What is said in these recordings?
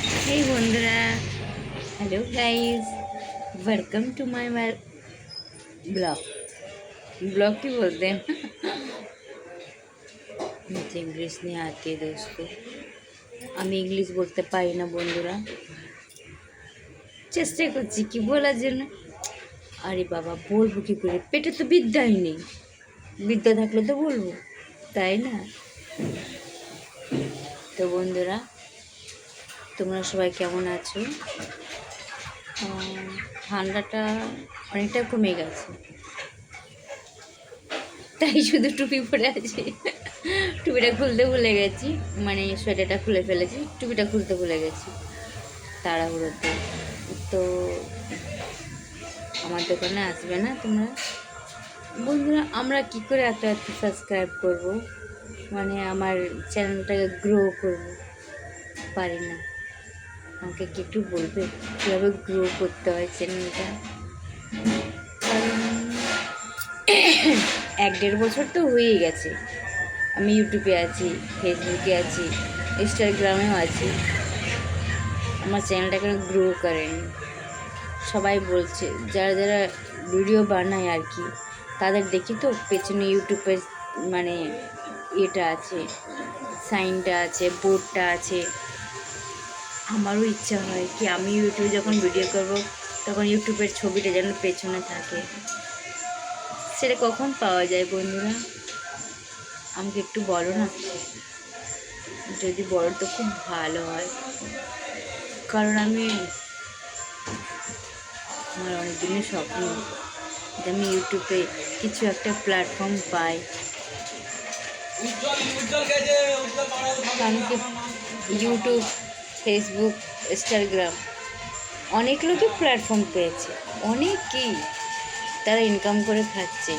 हे बंधुरा, hello guys, welcome to my blog. Blog की बोलते हैं। मुझे इंग्लिश नहीं आती है दोस्तों, আমি ইংলিশ বলতে পারি না বন্ধুরা। চেষ্টা করছি কি বলার জন্য। আরে বাবা, বলবো কি করে, পেটে তো বিদ্যাই নেই। বিদ্যা থাকলে তো বলবো, তাই না? তো বন্ধুরা, তোমরা সবাই কেমন আছো? ঠান্ডাটা অনেকটা কমে গেছে, তাই শুধু টুপি পরে আছি। টুপিটা খুলতে ভুলে গেছি, মানে সোয়েটারটা খুলে ফেলেছি, টুপিটা খুলতে ভুলে গেছি তাড়াহুড়োতে। তো আমার দোকানে আসবে না তোমরা বন্ধুরা? আমরা কি করে এত এত সাবস্ক্রাইব করব, মানে আমার চ্যানেলটাকে গ্রো করব, পারি না। আমাকে কি একটু বলবে কীভাবে গ্রো করতে হয় চ্যানেলটা? এক দেড় বছর তো হয়েই গেছে আমি ইউটিউবে আছি, ফেসবুকে আছি, ইনস্টাগ্রামেও আছি। আমার চ্যানেলটাকে গ্রো করেনি। সবাই বলছে, যারা যারা ভিডিও বানায় আর কি, তাদের দেখি তো পেছনে ইউটিউবের মানে এটা আছে, সাইনটা আছে, বোর্ডটা আছে। আমারও ইচ্ছা হয় কি আমি ইউটিউবে যখন ভিডিও করব তখন ইউটিউবের ছবিটা যেন পেছনে থাকে। সেটা কখন পাওয়া যায় বন্ধুরা? আমাকে একটু বলো না, যদি বলো তো খুব ভালো হয়। কারণ আমার অনেক দিনের স্বপ্ন যে আমি ইউটিউবে কিছু একটা প্ল্যাটফর্ম পাই। কারণ কি, ইউটিউব, ফেসবুক, ইনস্টাগ্রাম অনেক লোকই প্ল্যাটফর্ম পেয়েছে, অনেকেই তারা ইনকাম করে খাচ্ছে।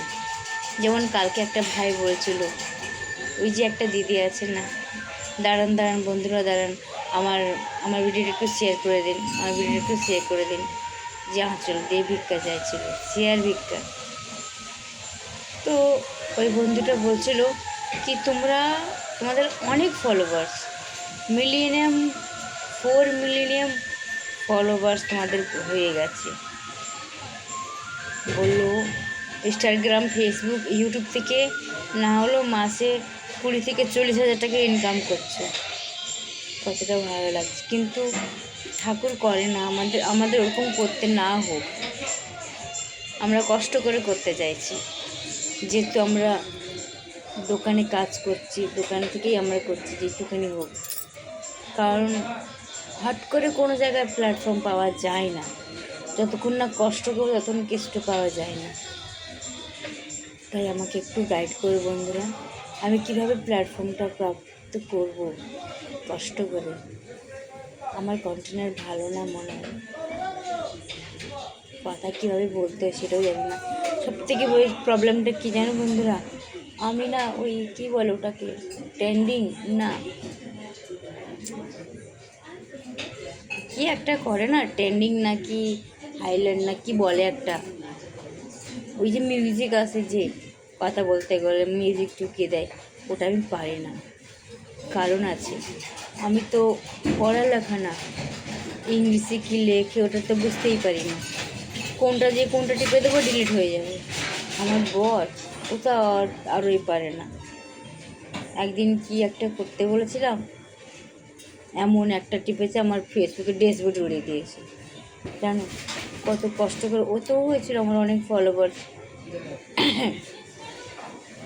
যেমন কালকে একটা ভাই বলছিল, ওই যে একটা দিদি আছে না, দাঁড়ান দাঁড়ান বন্ধুরা দাঁড়ান, আমার আমার ভিডিওটা একটু শেয়ার করে দিন, আমার ভিডিওটা একটু শেয়ার করে দিন, যে আঁচল দিয়ে ভিক্ষা চাইছিল, শেয়ার ভিক্ষা। তো ওই বন্ধুটা বলছিল কি, তোমাদের অনেক ফলোয়ার্স, মিলিয়নিয়াম 4 মিলিয়নিয়াম ফলোয়ার্স তোমাদের হয়ে গেছে। বললো ইনস্টাগ্রাম, ফেসবুক, ইউটিউব থেকে না হলেও মাসে 20 থেকে 40 হাজার টাকা ইনকাম করছে। কতটা ভালো লাগছে। কিন্তু ঠাকুর করে না আমাদের ওরকম করতে না হোক। আমরা কষ্ট করে করতে চাইছি, যেহেতু আমরা দোকানে কাজ করছি, দোকান থেকেই আমরা করছি যেটুখানি হোক। কারণ হট করে কোনো জায়গায় প্ল্যাটফর্ম পাওয়া যায় না, যতক্ষণ না কষ্ট করবো ততক্ষণ কিছু পাওয়া যায় না। তাই আমাকে একটু গাইড করো বন্ধুরা, আমি কিভাবে প্ল্যাটফর্মটা প্রাপ্ত করব কষ্ট করে। আমার কন্টেন্ট ভালো না মনে হয়, কথা কীভাবে বলতে হয় সেটাও জানি না। সব থেকে বড় প্রবলেমটা কী জানো বন্ধুরা? আমি না ওই কী বলে ওটাকে, ট্রেন্ডিং না কি একটা করে না, ট্রেন্ডিং নাকি হাইল্যান্ড না কি বলে একটা, ওই যে মিউজিক আছে, যে কথা বলতে গেলে মিউজিক চুকিয়ে দেয়, ওটা আমি পারি না। কারণ আছে, আমি তো পড়ালেখা না, ইংলিশে কী লেখে ওটা তো বুঝতেই পারি না, কোনটা যে কোনটা টিপে দেবো ডিলিট হয়ে যাবে। আমার বর ও তো আরোই পারে না। একদিন কি একটা করতে বলেছিলাম, এমন একটা টিপেছে আমার ফেসবুকে ড্যাশবোর্ড উড়িয়ে দিয়েছে। জানো কত কষ্ট করে, ও তো হয়েছিল আমার অনেক ফলোয়ার্স,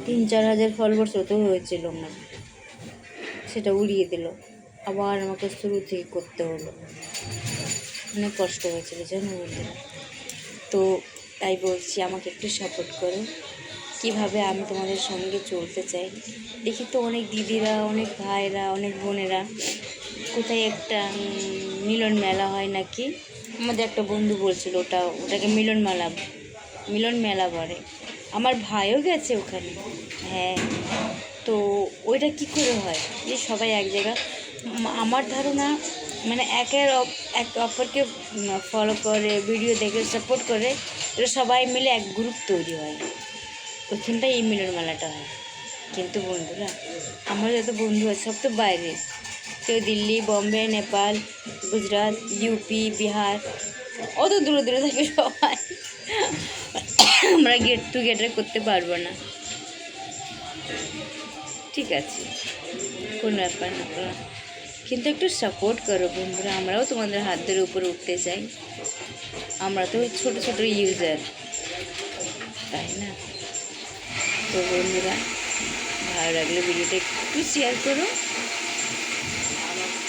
3-4 হাজার ফলোয়ার্স ওতেও হয়েছিল আমার, সেটা উড়িয়ে দিল। আবার আমাকে শুরু থেকে করতে হলো, অনেক কষ্ট হয়েছিল জানো বন্ধুরা। তো তাই বলছি, আমাকে একটু সাপোর্ট করো, কীভাবে আমি তোমাদের সঙ্গে চলতে চাই। দেখি তো অনেক দিদিরা, অনেক ভাইরা, অনেক বোনেরা, কোথায় একটা মিলন মেলা হয় নাকি, আমাদের একটা বন্ধু বলছিল ওটাকে মিলন মেলা বলে। আমার ভাইও গেছে ওখানে। হ্যাঁ, তো ওইটা কী করে হয় যে সবাই এক জায়গা, আমার ধারণা মানে এক অপরকে ফলো করে, ভিডিও দেখে সাপোর্ট করে, এটা সবাই মিলে এক গ্রুপ তৈরি হয়, ওইখানটাই এই মিলন মেলাটা হয়। কিন্তু বন্ধুরা, আমার যত বন্ধু আছে সব তো বাইরে, কেউ দিল্লি, বম্বে, নেপাল, গুজরাট, ইউপি, বিহার, অত দূরে দূরে থাকে সবাই। আমরা গেট টুগেদার করতে পারবো না, ঠিক আছে, কোনো ব্যাপার না। কিন্তু একটু সাপোর্ট করো বন্ধুরা, আমরাও তোমাদের হাত ধরে উপরে উঠতে চাই। আমরা তো ছোটো ছোটো ইউজার, তাই না? তো বন্ধুরা, ভালো লাগলে ভিডিওটা একটু শেয়ার করো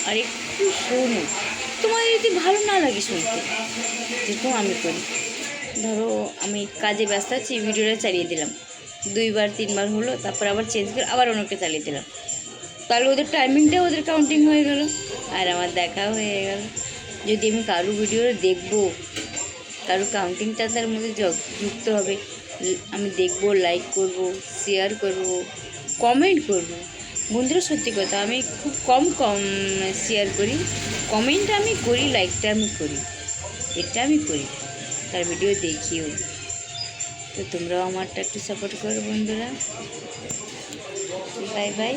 আর একটু শোনো। তোমাদের যদি ভালো না লাগে শুনতে, যেরকম আমি করি, ধরো আমি কাজে ব্যস্ত আছি, ভিডিওটা চালিয়ে দিলাম, 2বার 3বার হলো, তারপর আবার চেঞ্জ করে আবার অন্যকে চালিয়ে দিলাম, তাহলে ওদের টাইমিংটাও ওদের কাউন্টিং হয়ে গেল আর আমার দেখাও হয়ে গেল। যদি আমি কারো ভিডিও দেখবো, কারো কাউন্টিংটা তার মধ্যে যুক্ত হবে, আমি দেখবো, লাইক করব, শেয়ার করব, কমেন্ট করব। বন্ধুরা সত্যি কথা, আমি খুব কম শেয়ার করি, কমেন্টটা আমি করি, লাইকটা আমি করি, এটা আমি করি, তার ভিডিও দেখিও। তো তোমরাও আমারটা একটু সাপোর্ট করো বন্ধুরা। Bye bye.